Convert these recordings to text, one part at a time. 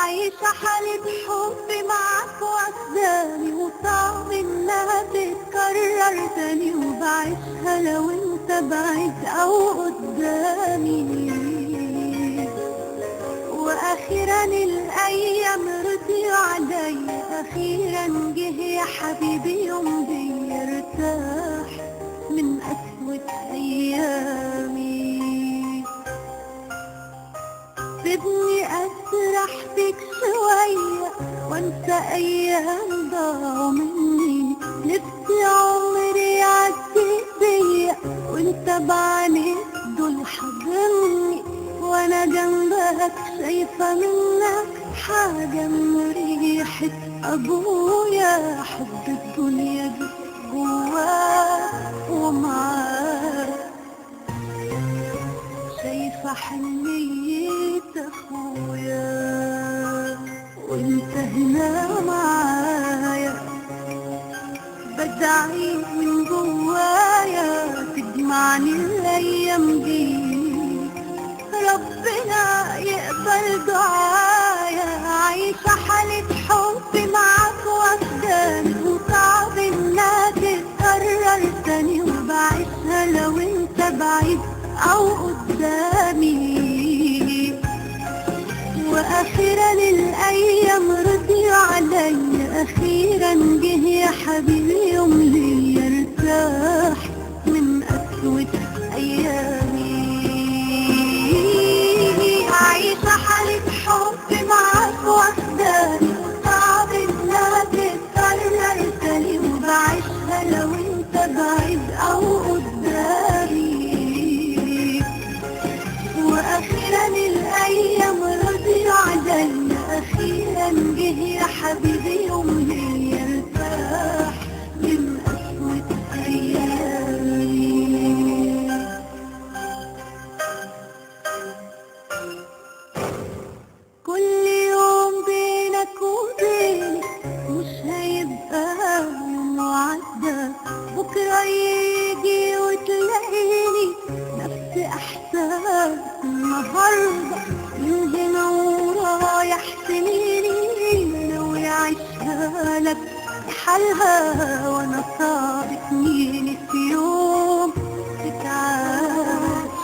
عايشة حالة حب معاك وعزاني، وصعب انها تتكرر تاني، وبعيشها لو انت بعيد او قدامي. واخيرا الايام رضيوا عليا، اخيرا جه يا حبيبي يوم بيرتاح من قسوة ايامي. سيبني اسرح فيك شوية وانسى ايام ضاعوا مني، نفسي عمري يعدي بيا وانت بعينيك دول حاضني، وانا جنبك شايفة منك حاجة من ريحة ابويا. حب الدنيا دي جواك ومعاك، شايفة حنية اخويا وانت هنا معايا. بدعي من جوايا تجمعني الايام دي، ربنا يقبل دعايا. عايشة حالة حب معاك وحداني، وصعب انها تتكرر تاني، وبعيشها لو انت بعيد او قدامي. واخيرا الايام رضيوا عليا، اخيرا جه يا حبيبي يوم لي يرتاح من قسوة ايامي. عايشة حالة حب معاك وحداني، وصعب انها تتكرر تاني، وبعيشها لو انت بعيد او قدامي. واخيرا الايام رضيوا عليا، اخيرا جه يا حبيبي يوم لي يرتاح من قسوة ايامي. كل يوم بينك وبيني مش هيبقى يوم وعدى، بكرة يجي وتلاقيني نفس احساس النهاردة. من هنا ورايح سنيني ناوي اعيشها لك بحالها، وانا صعب سنيني في يوم تتعاش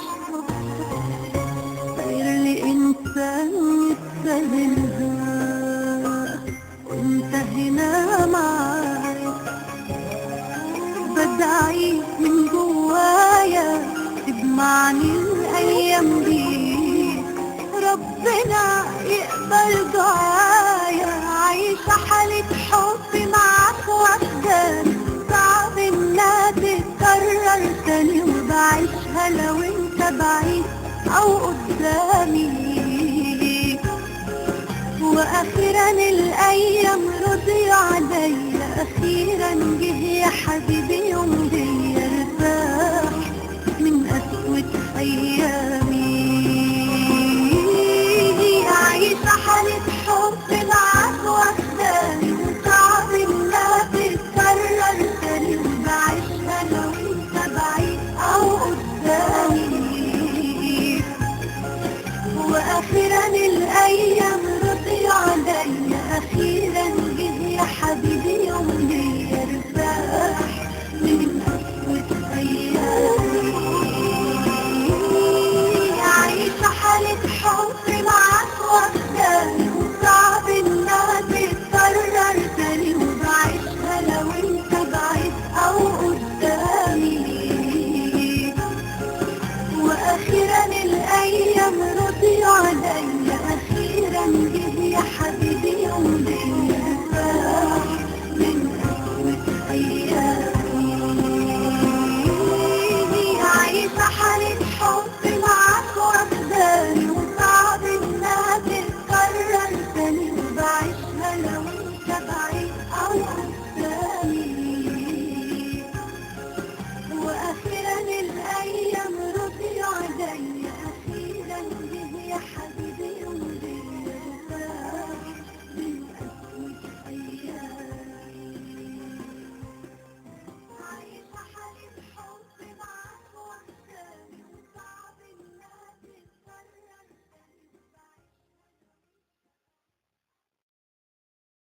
غير لإنسان يستاهلها، وانت هنا معايا. بدعي من جوايا تجمعني الايام دي، ربنا يقبل دعايا. عايشة حالة حب معاك وحداني، صعب انها تتكرر تاني، وبعيشها لو انت بعيد او قدامي. واخيرا الايام رضيوا عليا، اخيرا جه يا حبيبي يوم